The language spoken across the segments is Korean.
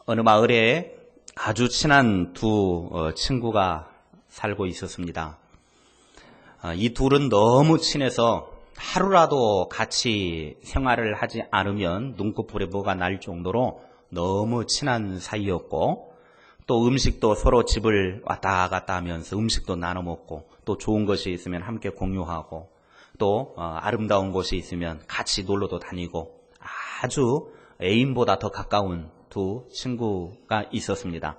어느 마을에 아주 친한 두 친구가 살고 있었습니다. 이 둘은 너무 친해서 하루라도 같이 생활을 하지 않으면 눈곱불에 뭐가 날 정도로 너무 친한 사이였고, 또 음식도 서로 집을 왔다 갔다 하면서 음식도 나눠 먹고, 또 좋은 것이 있으면 함께 공유하고, 또 아름다운 곳이 있으면 같이 놀러도 다니고, 아주 애인보다 더 가까운 두 친구가 있었습니다.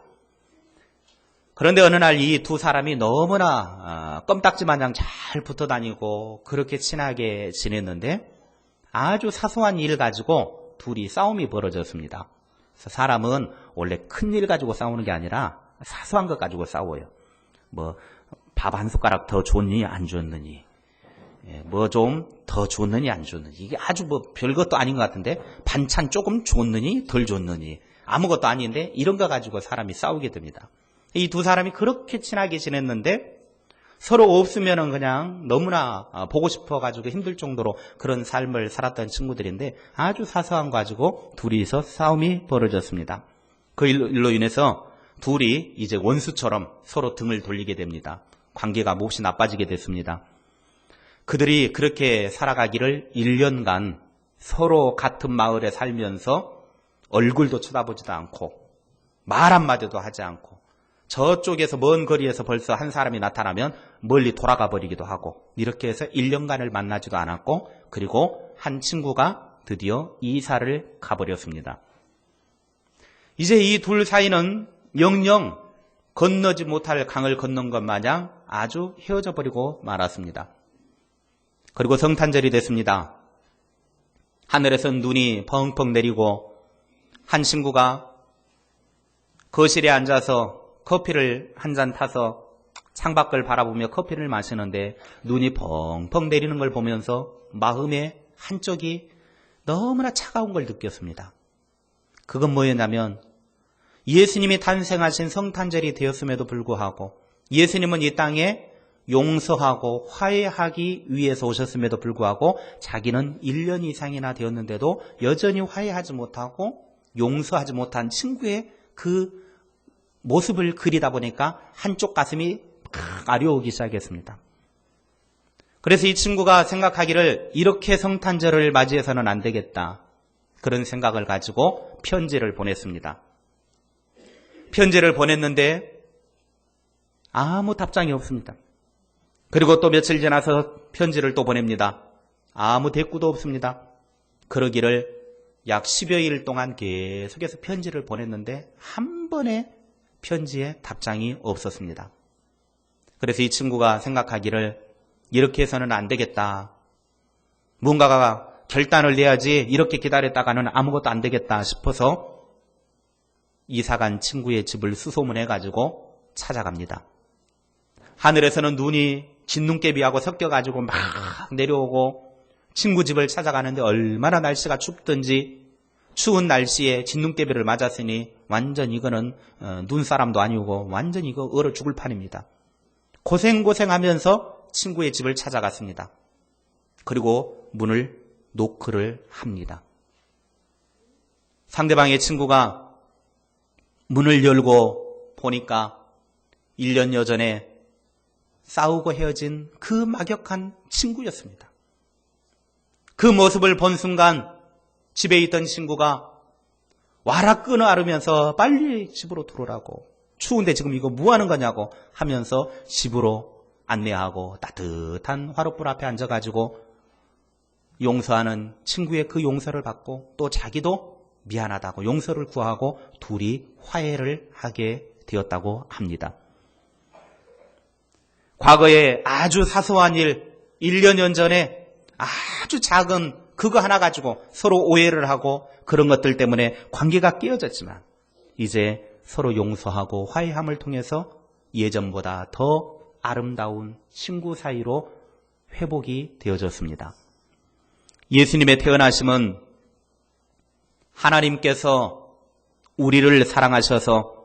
그런데 어느 날 이 두 사람이 너무나 껌딱지 마냥 잘 붙어 다니고 그렇게 친하게 지냈는데, 아주 사소한 일 가지고 둘이 싸움이 벌어졌습니다. 그래서 사람은 원래 큰 일 가지고 싸우는 게 아니라 사소한 것 가지고 싸워요. 뭐 밥 한 숟가락 더 줬니 안 줬느니, 뭐 좀 더 줬느니 안 줬느니, 이게 아주 뭐 별것도 아닌 것 같은데 반찬 조금 줬느니 덜 줬느니 아무것도 아닌데 이런 거 가지고 사람이 싸우게 됩니다. 이 두 사람이 그렇게 친하게 지냈는데 서로 없으면은 그냥 너무나 보고 싶어가지고 힘들 정도로 그런 삶을 살았던 친구들인데, 아주 사소한 거 가지고 둘이서 싸움이 벌어졌습니다. 그 일로 인해서 둘이 이제 원수처럼 서로 등을 돌리게 됩니다. 관계가 몹시 나빠지게 됐습니다. 그들이 그렇게 살아가기를 1년간 서로 같은 마을에 살면서 얼굴도 쳐다보지도 않고 말 한마디도 하지 않고, 저쪽에서 먼 거리에서 벌써 한 사람이 나타나면 멀리 돌아가 버리기도 하고, 이렇게 해서 1년간을 만나지도 않았고, 그리고 한 친구가 드디어 이사를 가버렸습니다. 이제 이 둘 사이는 영영 건너지 못할 강을 건넌 것 마냥 아주 헤어져 버리고 말았습니다. 그리고 성탄절이 됐습니다. 하늘에서 눈이 펑펑 내리고 한 친구가 거실에 앉아서 커피를 한 잔 타서 창밖을 바라보며 커피를 마시는데, 눈이 펑펑 내리는 걸 보면서 마음의 한쪽이 너무나 차가운 걸 느꼈습니다. 그건 뭐였냐면, 예수님이 탄생하신 성탄절이 되었음에도 불구하고, 예수님은 이 땅에 용서하고 화해하기 위해서 오셨음에도 불구하고 자기는 1년 이상이나 되었는데도 여전히 화해하지 못하고 용서하지 못한 친구의 그 모습을 그리다 보니까 한쪽 가슴이 팍 아려오기 시작했습니다. 그래서 이 친구가 생각하기를 이렇게 성탄절을 맞이해서는 안 되겠다, 그런 생각을 가지고 편지를 보냈습니다. 편지를 보냈는데 아무 답장이 없습니다. 그리고 또 며칠 지나서 편지를 또 보냅니다. 아무 대꾸도 없습니다. 그러기를 약 10여일 동안 계속해서 편지를 보냈는데 한 번의 편지에 답장이 없었습니다. 그래서 이 친구가 생각하기를 이렇게 해서는 안 되겠다, 뭔가가 결단을 내야지, 이렇게 기다렸다가는 아무것도 안 되겠다 싶어서 이사간 친구의 집을 수소문해가지고 찾아갑니다. 하늘에서는 눈이 진눈깨비하고 섞여가지고 막 내려오고, 친구 집을 찾아가는데 얼마나 날씨가 춥든지 추운 날씨에 진눈깨비를 맞았으니 완전 이거는 눈사람도 아니고 완전 이거 얼어 죽을 판입니다. 고생하면서 친구의 집을 찾아갔습니다. 그리고 문을 노크를 합니다. 상대방의 친구가 문을 열고 보니까 1년여 전에 싸우고 헤어진 그 막역한 친구였습니다. 그 모습을 본 순간 집에 있던 친구가 와라 끊어 앓으면서 빨리 집으로 들어오라고, 추운데 지금 이거 뭐 하는 거냐고 하면서 집으로 안내하고 따뜻한 화롯불 앞에 앉아가지고 용서하는 친구의 그 용서를 받고, 또 자기도 미안하다고 용서를 구하고 둘이 화해를 하게 되었다고 합니다. 과거에 아주 사소한 일, 1년 전에 아주 작은 그거 하나 가지고 서로 오해를 하고 그런 것들 때문에 관계가 깨어졌지만, 이제 서로 용서하고 화해함을 통해서 예전보다 더 아름다운 친구 사이로 회복이 되어졌습니다. 예수님의 태어나심은 하나님께서 우리를 사랑하셔서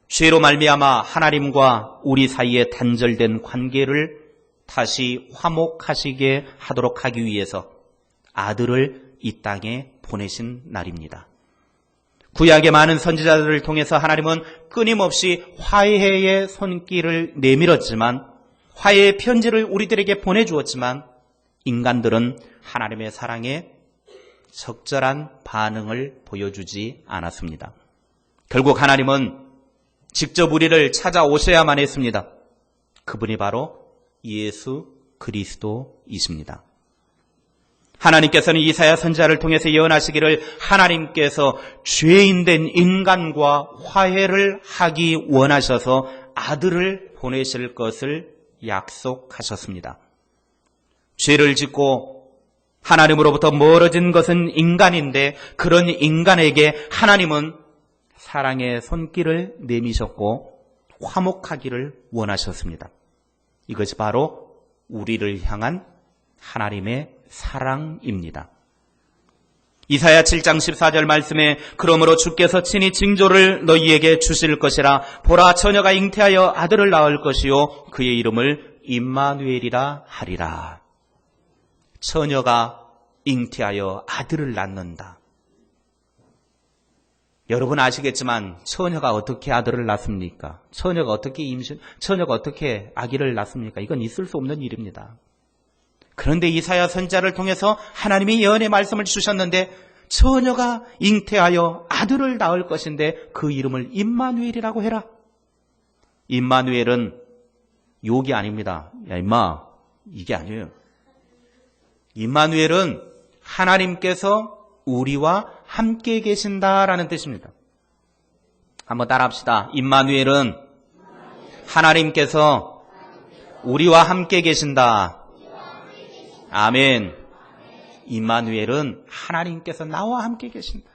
죄로 말미암아 하나님과 우리 사이에 단절된 관계를 다시 화목하시게 하도록 하기 위해서 아들을 이 땅에 보내신 날입니다. 구약의 많은 선지자들을 통해서 하나님은 끊임없이 화해의 손길을 내밀었지만, 화해의 편지를 우리들에게 보내주었지만, 인간들은 하나님의 사랑에 적절한 반응을 보여주지 않았습니다. 결국 하나님은 직접 우리를 찾아오셔야만 했습니다. 그분이 바로 예수 그리스도이십니다. 하나님께서는 이사야 선지자를 통해서 예언하시기를 하나님께서 죄인된 인간과 화해를 하기 원하셔서 아들을 보내실 것을 약속하셨습니다. 죄를 짓고 하나님으로부터 멀어진 것은 인간인데, 그런 인간에게 하나님은 사랑의 손길을 내미셨고 화목하기를 원하셨습니다. 이것이 바로 우리를 향한 하나님의 사랑입니다. 이사야 7장 14절 말씀에 그러므로 주께서 친히 징조를 너희에게 주실 것이라. 보라, 처녀가 잉태하여 아들을 낳을 것이요 그의 이름을 임마누엘이라 하리라. 처녀가 잉태하여 아들을 낳는다. 여러분 아시겠지만 처녀가 어떻게 아들을 낳습니까? 처녀가 어떻게 아기를 낳습니까? 이건 있을 수 없는 일입니다. 그런데 이사야 선지자를 통해서 하나님이 예언의 말씀을 주셨는데, 처녀가 잉태하여 아들을 낳을 것인데 그 이름을 임마누엘이라고 해라. 임마누엘은 욕이 아닙니다. 야 임마, 이게 아니에요. 임마누엘은 하나님께서 우리와 함께 계신다라는 뜻입니다. 한번 따라합시다. 임마누엘은 하나님께서 우리와 함께 계신다. 아멘. 임마누엘은 하나님께서 나와 함께 계신다.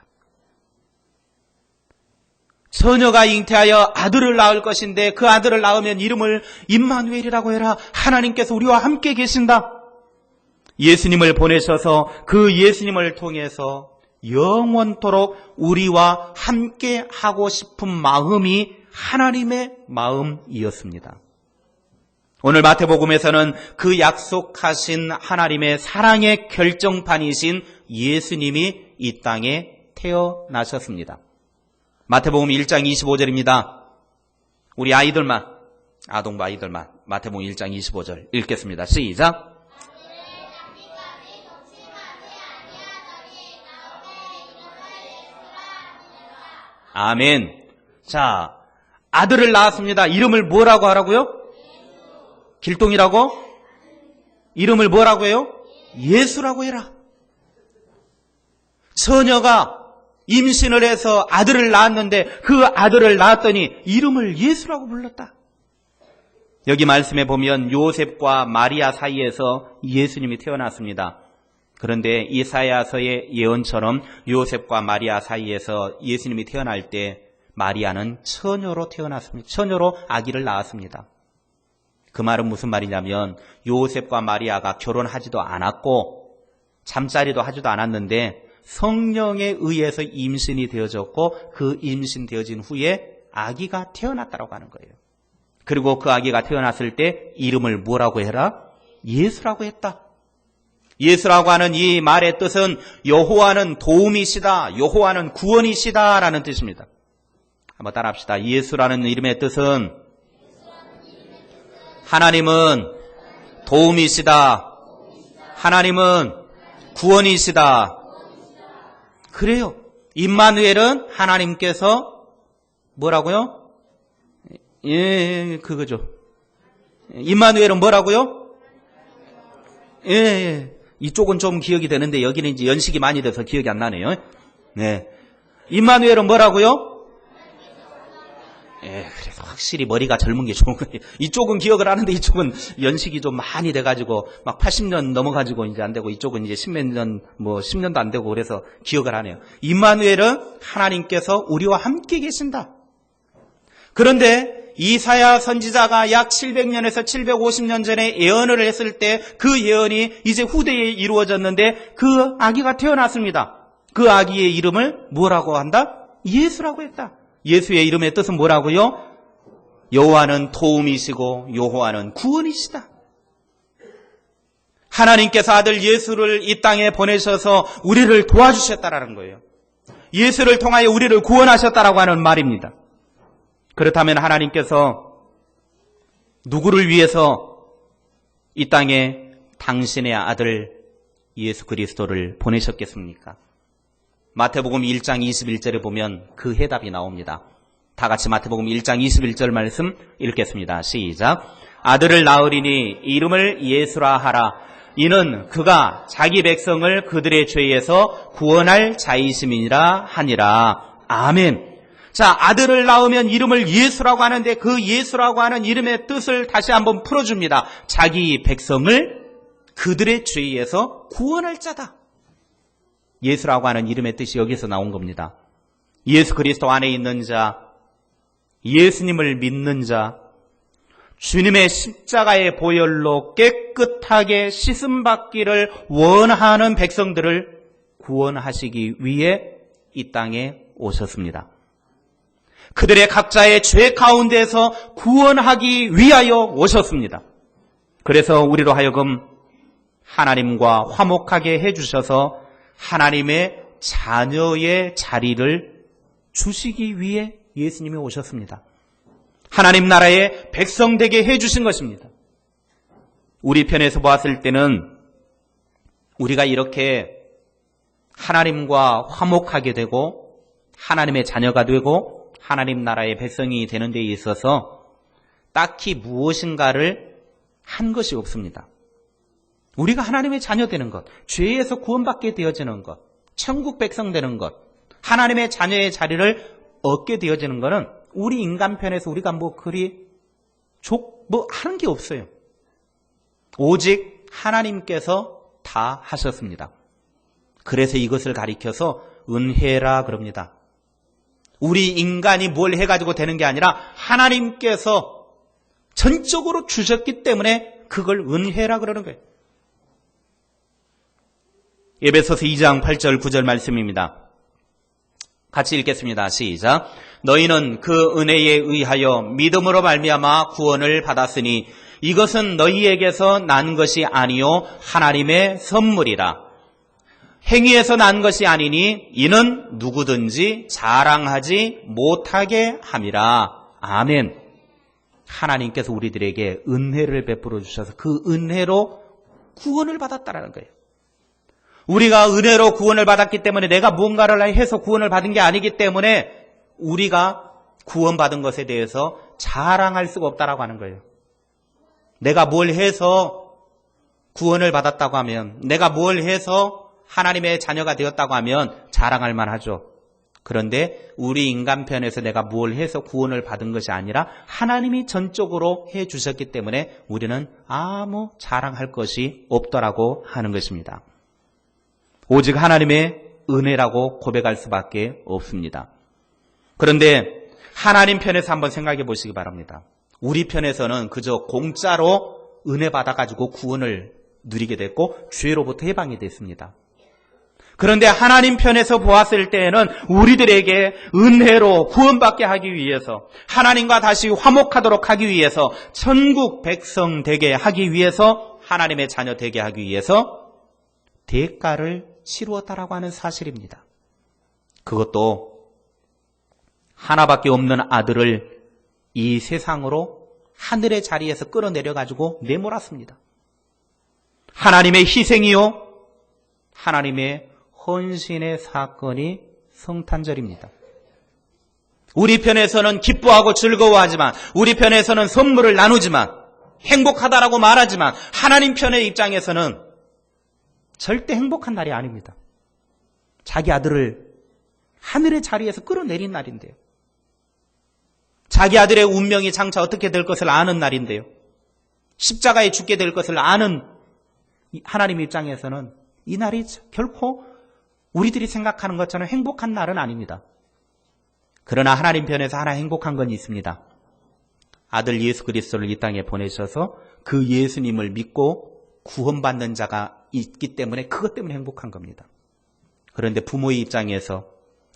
처녀가 잉태하여 아들을 낳을 것인데 그 아들을 낳으면 이름을 임마누엘이라고 해라. 하나님께서 우리와 함께 계신다. 예수님을 보내셔서 그 예수님을 통해서 영원토록 우리와 함께 하고 싶은 마음이 하나님의 마음이었습니다. 오늘 마태복음에서는 그 약속하신 하나님의 사랑의 결정판이신 예수님이 이 땅에 태어나셨습니다. 마태복음 1장 25절입니다. 우리 아동부 아이들만 마태복음 1장 25절 읽겠습니다. 시작. 아멘. 자, 아들을 낳았습니다. 이름을 뭐라고 하라고요? 길동이라고? 이름을 뭐라고 해요? 예수라고 해라. 처녀가 임신을 해서 아들을 낳았는데 그 아들을 낳았더니 이름을 예수라고 불렀다. 여기 말씀에 보면 요셉과 마리아 사이에서 예수님이 태어났습니다. 그런데 이사야서의 예언처럼 요셉과 마리아 사이에서 예수님이 태어날 때 마리아는 처녀로 태어났습니다. 처녀로 아기를 낳았습니다. 그 말은 무슨 말이냐면 요셉과 마리아가 결혼하지도 않았고 잠자리도 하지도 않았는데 성령에 의해서 임신이 되어졌고 그 임신되어진 후에 아기가 태어났다고 하는 거예요. 그리고 그 아기가 태어났을 때 이름을 뭐라고 해라? 예수라고 했다. 예수라고 하는 이 말의 뜻은 여호와는 도움이시다, 여호와는 구원이시다 라는 뜻입니다. 한번 따라합시다. 예수라는 이름의 뜻은 하나님은 도움이시다, 하나님은 구원이시다. 그래요. 임마누엘은 하나님께서 뭐라고요? 그거죠. 임마누엘은 뭐라고요? 이쪽은 좀 기억이 되는데 여기는 이제 연식이 많이 돼서 기억이 안 나네요. 네. 임마누엘은 뭐라고요? 그래서 확실히 머리가 젊은 게 좋은 거예요. 이쪽은 기억을 하는데 이쪽은 연식이 좀 많이 돼가지고 막 80년 넘어가지고 이제 안 되고 이쪽은 이제 10몇 년, 10년도 안 되고 그래서 기억을 하네요. 임마누엘은 하나님께서 우리와 함께 계신다. 그런데 이사야 선지자가 약 700년에서 750년 전에 예언을 했을 때 그 예언이 이제 후대에 이루어졌는데 그 아기가 태어났습니다. 그 아기의 이름을 뭐라고 한다? 예수라고 했다. 예수의 이름의 뜻은 뭐라고요? 여호와는 도움이시고 여호와는 구원이시다. 하나님께서 아들 예수를 이 땅에 보내셔서 우리를 도와주셨다라는 거예요. 예수를 통하여 우리를 구원하셨다라고 하는 말입니다. 그렇다면 하나님께서 누구를 위해서 이 땅에 당신의 아들 예수 그리스도를 보내셨겠습니까? 마태복음 1장 21절에 보면 그 해답이 나옵니다. 다 같이 마태복음 1장 21절 말씀 읽겠습니다. 시작. 아들을 낳으리니 이름을 예수라 하라. 이는 그가 자기 백성을 그들의 죄에서 구원할 자이심이니라 하니라. 아멘. 자, 아들을 낳으면 이름을 예수라고 하는데 그 예수라고 하는 이름의 뜻을 다시 한번 풀어줍니다. 자기 백성을 그들의 죄에서 구원할 자다. 예수라고 하는 이름의 뜻이 여기서 나온 겁니다. 예수 그리스도 안에 있는 자, 예수님을 믿는 자, 주님의 십자가의 보혈로 깨끗하게 씻음받기를 원하는 백성들을 구원하시기 위해 이 땅에 오셨습니다. 그들의 각자의 죄 가운데서 구원하기 위하여 오셨습니다. 그래서 우리로 하여금 하나님과 화목하게 해주셔서 하나님의 자녀의 자리를 주시기 위해 예수님이 오셨습니다. 하나님 나라의 백성 되게 해주신 것입니다. 우리 편에서 보았을 때는 우리가 이렇게 하나님과 화목하게 되고 하나님의 자녀가 되고 하나님 나라의 백성이 되는 데 있어서 딱히 무엇인가를 한 것이 없습니다. 우리가 하나님의 자녀 되는 것, 죄에서 구원받게 되어지는 것, 천국 백성 되는 것, 하나님의 자녀의 자리를 얻게 되어지는 것은 우리 인간 편에서 우리가 그리 하는 게 없어요. 오직 하나님께서 다 하셨습니다. 그래서 이것을 가리켜서 은혜라 그럽니다. 우리 인간이 뭘 해가지고 되는 게 아니라 하나님께서 전적으로 주셨기 때문에 그걸 은혜라 그러는 거예요. 에베소서 2장 8절 9절 말씀입니다. 같이 읽겠습니다. 시작. 너희는 그 은혜에 의하여 믿음으로 말미암아 구원을 받았으니 이것은 너희에게서 난 것이 아니요 하나님의 선물이라. 행위에서 난 것이 아니니 이는 누구든지 자랑하지 못하게 함이라. 아멘. 하나님께서 우리들에게 은혜를 베풀어 주셔서 그 은혜로 구원을 받았다라는 거예요. 우리가 은혜로 구원을 받았기 때문에 내가 무언가를 해서 구원을 받은 게 아니기 때문에 우리가 구원받은 것에 대해서 자랑할 수가 없다라고 하는 거예요. 내가 뭘 해서 구원을 받았다고 하면, 내가 뭘 해서 하나님의 자녀가 되었다고 하면 자랑할 만하죠. 그런데 우리 인간 편에서 내가 뭘 해서 구원을 받은 것이 아니라 하나님이 전적으로 해 주셨기 때문에 우리는 아무 자랑할 것이 없더라고 하는 것입니다. 오직 하나님의 은혜라고 고백할 수밖에 없습니다. 그런데 하나님 편에서 한번 생각해 보시기 바랍니다. 우리 편에서는 그저 공짜로 은혜 받아가지고 구원을 누리게 됐고 죄로부터 해방이 됐습니다. 그런데 하나님 편에서 보았을 때에는 우리들에게 은혜로 구원받게 하기 위해서, 하나님과 다시 화목하도록 하기 위해서, 천국 백성 되게 하기 위해서, 하나님의 자녀 되게 하기 위해서 대가를 치루었다라고 하는 사실입니다. 그것도 하나밖에 없는 아들을 이 세상으로 하늘의 자리에서 끌어내려가지고 내몰았습니다. 하나님의 희생이요, 하나님의 헌신의 사건이 성탄절입니다. 우리 편에서는 기뻐하고 즐거워하지만, 우리 편에서는 선물을 나누지만, 행복하다라고 말하지만 하나님 편의 입장에서는 절대 행복한 날이 아닙니다. 자기 아들을 하늘의 자리에서 끌어내린 날인데요. 자기 아들의 운명이 장차 어떻게 될 것을 아는 날인데요. 십자가에 죽게 될 것을 아는 하나님 입장에서는 이 날이 결코 우리들이 생각하는 것처럼 행복한 날은 아닙니다. 그러나 하나님 편에서 하나 행복한 건 있습니다. 아들 예수 그리스도를 이 땅에 보내셔서 그 예수님을 믿고 구원받는 자가 있기 때문에 그것 때문에 행복한 겁니다. 그런데 부모의 입장에서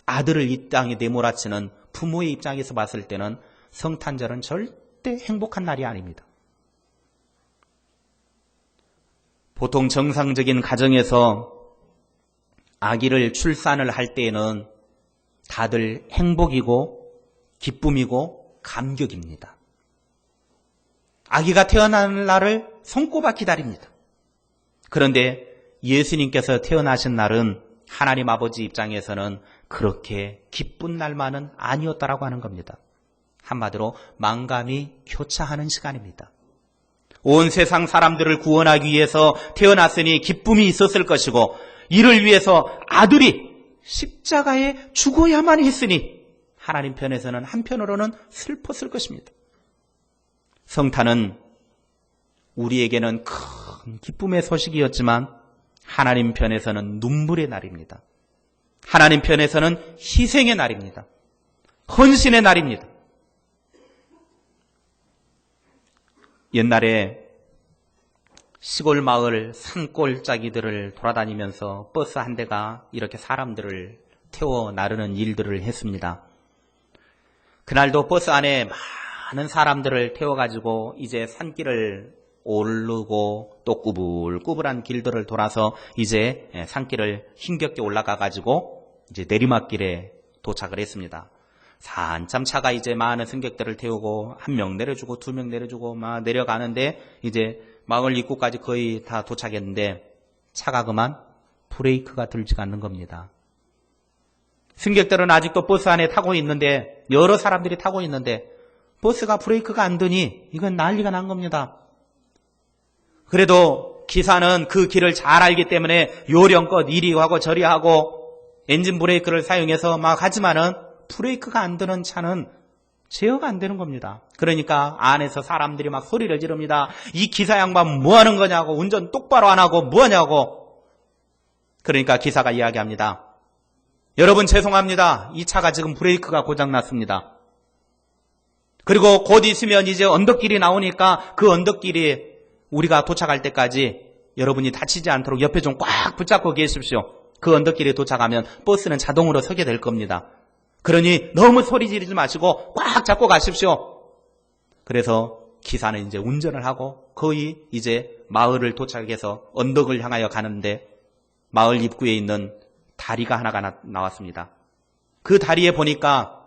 아들을 이 땅에 내몰아치는 부모의 입장에서 봤을 때는 성탄절은 절대 행복한 날이 아닙니다. 보통 정상적인 가정에서 아기를 출산을 할 때에는 다들 행복이고 기쁨이고 감격입니다. 아기가 태어나는 날을 손꼽아 기다립니다. 그런데 예수님께서 태어나신 날은 하나님 아버지 입장에서는 그렇게 기쁜 날만은 아니었다라고 하는 겁니다. 한마디로 만감이 교차하는 시간입니다. 온 세상 사람들을 구원하기 위해서 태어났으니 기쁨이 있었을 것이고, 이를 위해서 아들이 십자가에 죽어야만 했으니 하나님 편에서는 한편으로는 슬펐을 것입니다. 성탄은 우리에게는 큰 기쁨의 소식이었지만 하나님 편에서는 눈물의 날입니다. 하나님 편에서는 희생의 날입니다. 헌신의 날입니다. 옛날에 시골 마을 산골짜기들을 돌아다니면서 버스 한 대가 이렇게 사람들을 태워 나르는 일들을 했습니다. 그날도 버스 안에 많은 사람들을 태워가지고 이제 산길을 오르고 또 꾸불꾸불한 길들을 돌아서 이제 산길을 힘겹게 올라가가지고 이제 내리막길에 도착을 했습니다. 한참 차가 이제 많은 승객들을 태우고 한 명 내려주고 두 명 내려주고 막 내려가는데 이제 마을 입구까지 거의 다 도착했는데 차가 그만 브레이크가 들지가 않는 겁니다. 승객들은 아직도 버스 안에 타고 있는데, 여러 사람들이 타고 있는데 버스가 브레이크가 안 드니 이건 난리가 난 겁니다. 그래도 기사는 그 길을 잘 알기 때문에 요령껏 이리 하고 저리 하고 엔진 브레이크를 사용해서 막 하지만은 브레이크가 안 드는 차는 제어가 안 되는 겁니다. 그러니까 안에서 사람들이 막 소리를 지릅니다. 이 기사 양반 뭐 하는 거냐고, 운전 똑바로 안 하고 뭐 하냐고. 그러니까 기사가 이야기합니다. 여러분 죄송합니다. 이 차가 지금 브레이크가 고장났습니다. 그리고 곧 있으면 이제 언덕길이 나오니까 그 언덕길이 우리가 도착할 때까지 여러분이 다치지 않도록 옆에 좀 꽉 붙잡고 계십시오. 그 언덕길에 도착하면 버스는 자동으로 서게 될 겁니다. 그러니 너무 소리 지르지 마시고 꽉 잡고 가십시오. 그래서 기사는 이제 운전을 하고 거의 이제 마을을 도착해서 언덕을 향하여 가는데 마을 입구에 있는 다리가 하나가 나왔습니다. 그 다리에 보니까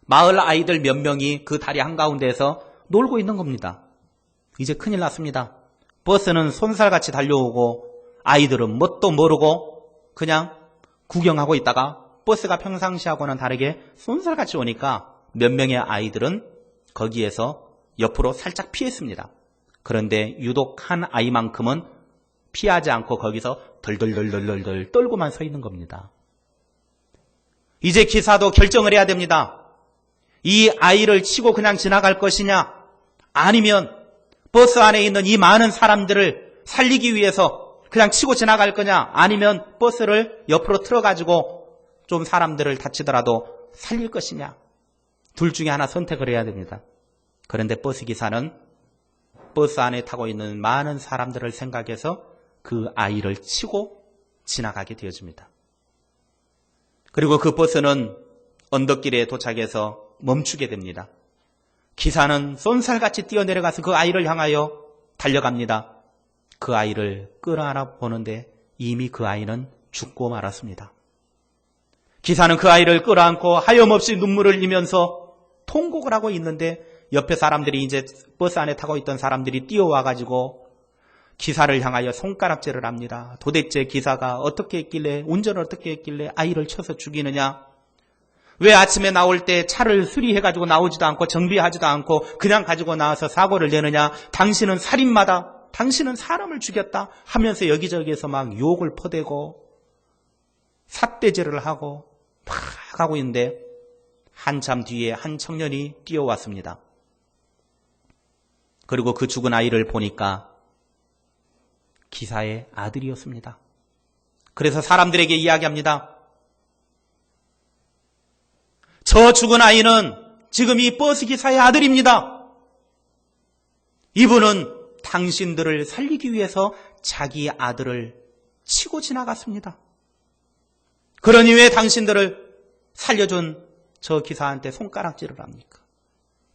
마을 아이들 몇 명이 그 다리 한가운데에서 놀고 있는 겁니다. 이제 큰일 났습니다. 버스는 손살같이 달려오고 아이들은 뭣도 모르고 그냥 구경하고 있다가 버스가 평상시하고는 다르게 손살같이 오니까 몇 명의 아이들은 거기에서 옆으로 살짝 피했습니다. 그런데 유독 한 아이만큼은 피하지 않고 거기서 덜덜덜덜덜 떨고만 서 있는 겁니다. 이제 기사도 결정을 해야 됩니다. 이 아이를 치고 그냥 지나갈 것이냐, 아니면 버스 안에 있는 이 많은 사람들을 살리기 위해서 그냥 치고 지나갈 거냐, 아니면 버스를 옆으로 틀어가지고 좀 사람들을 다치더라도 살릴 것이냐. 둘 중에 하나 선택을 해야 됩니다. 그런데 버스 기사는 버스 안에 타고 있는 많은 사람들을 생각해서 그 아이를 치고 지나가게 되어집니다. 그리고 그 버스는 언덕길에 도착해서 멈추게 됩니다. 기사는 쏜살같이 뛰어내려가서 그 아이를 향하여 달려갑니다. 그 아이를 끌어안아 보는데 이미 그 아이는 죽고 말았습니다. 기사는 그 아이를 끌어안고 하염없이 눈물을 흘리면서 통곡을 하고 있는데 옆에 사람들이 이제 버스 안에 타고 있던 사람들이 뛰어와가지고 기사를 향하여 손가락질을 합니다. 도대체 기사가 어떻게 했길래, 운전을 어떻게 했길래 아이를 쳐서 죽이느냐? 왜 아침에 나올 때 차를 수리해가지고 나오지도 않고 정비하지도 않고 그냥 가지고 나와서 사고를 내느냐? 당신은 살인마다, 당신은 사람을 죽였다 하면서 여기저기에서 막 욕을 퍼대고 삿대질을 하고 막 하고 있는데 한참 뒤에 한 청년이 뛰어왔습니다. 그리고 그 죽은 아이를 보니까 기사의 아들이었습니다. 그래서 사람들에게 이야기합니다. 저 죽은 아이는 지금 이 버스 기사의 아들입니다. 이분은 당신들을 살리기 위해서 자기 아들을 치고 지나갔습니다. 그러니 왜 당신들을 살려준 저 기사한테 손가락질을 합니까?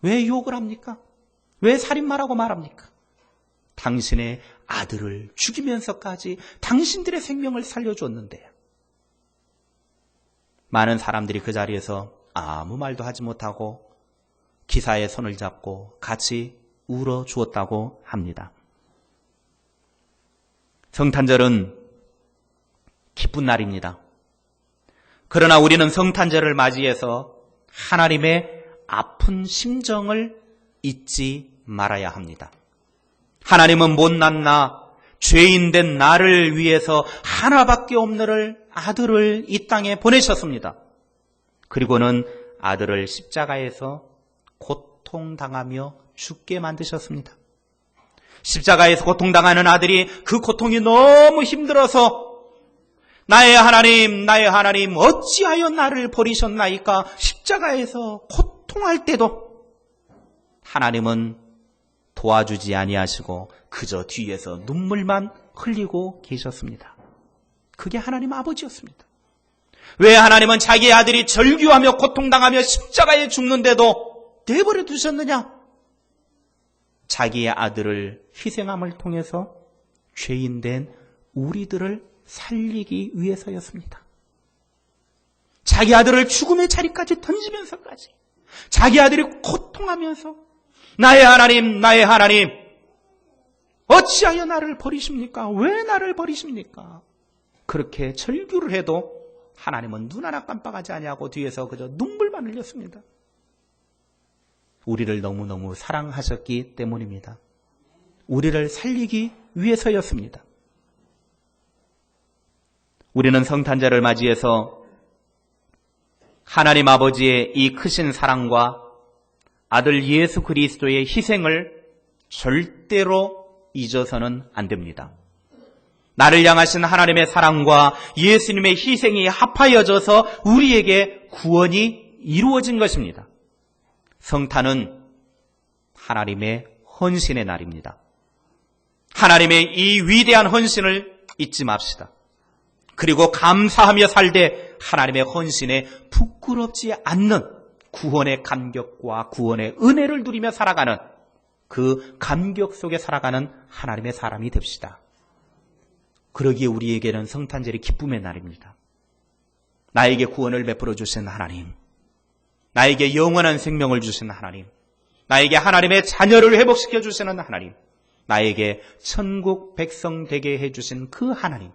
왜 욕을 합니까? 왜 살인마라고 말합니까? 당신의 아들을 죽이면서까지 당신들의 생명을 살려줬는데요. 많은 사람들이 그 자리에서 아무 말도 하지 못하고 기사의 손을 잡고 같이 울어 주었다고 합니다. 성탄절은 기쁜 날입니다. 그러나 우리는 성탄절을 맞이해서 하나님의 아픈 심정을 잊지 말아야 합니다. 하나님은 못난 나, 죄인된 나를 위해서 하나밖에 없는 아들을 이 땅에 보내셨습니다. 그리고는 아들을 십자가에서 고통당하며 죽게 만드셨습니다. 십자가에서 고통당하는 아들이 그 고통이 너무 힘들어서 나의 하나님, 나의 하나님, 어찌하여 나를 버리셨나이까? 십자가에서 고통할 때도 하나님은 도와주지 아니하시고 그저 뒤에서 눈물만 흘리고 계셨습니다. 그게 하나님 아버지였습니다. 왜 하나님은 자기 아들이 절규하며 고통당하며 십자가에 죽는데도 내버려 두셨느냐? 자기의 아들을 희생함을 통해서 죄인된 우리들을 살리기 위해서였습니다. 자기 아들을 죽음의 자리까지 던지면서까지 자기 아들이 고통하면서 나의 하나님, 나의 하나님, 어찌하여 나를 버리십니까? 왜 나를 버리십니까? 그렇게 절규를 해도 하나님은 눈 하나 깜빡하지 아니하고 뒤에서 그저 눈물만 흘렸습니다. 우리를 너무너무 사랑하셨기 때문입니다. 우리를 살리기 위해서였습니다. 우리는 성탄절을 맞이해서 하나님 아버지의 이 크신 사랑과 아들 예수 그리스도의 희생을 절대로 잊어서는 안 됩니다. 나를 향하신 하나님의 사랑과 예수님의 희생이 합하여져서 우리에게 구원이 이루어진 것입니다. 성탄은 하나님의 헌신의 날입니다. 하나님의 이 위대한 헌신을 잊지 맙시다. 그리고 감사하며 살되 하나님의 헌신에 부끄럽지 않는 구원의 감격과 구원의 은혜를 누리며 살아가는 그 감격 속에 살아가는 하나님의 사람이 됩시다. 그러기에 우리에게는 성탄절이 기쁨의 날입니다. 나에게 구원을 베풀어 주신 하나님, 나에게 영원한 생명을 주신 하나님, 나에게 하나님의 자녀를 회복시켜 주시는 하나님, 나에게 천국 백성 되게 해주신 그 하나님,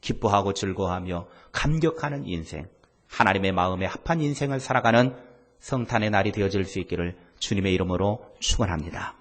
기뻐하고 즐거워하며 감격하는 인생, 하나님의 마음에 합한 인생을 살아가는 성탄의 날이 되어질 수 있기를 주님의 이름으로 축원합니다.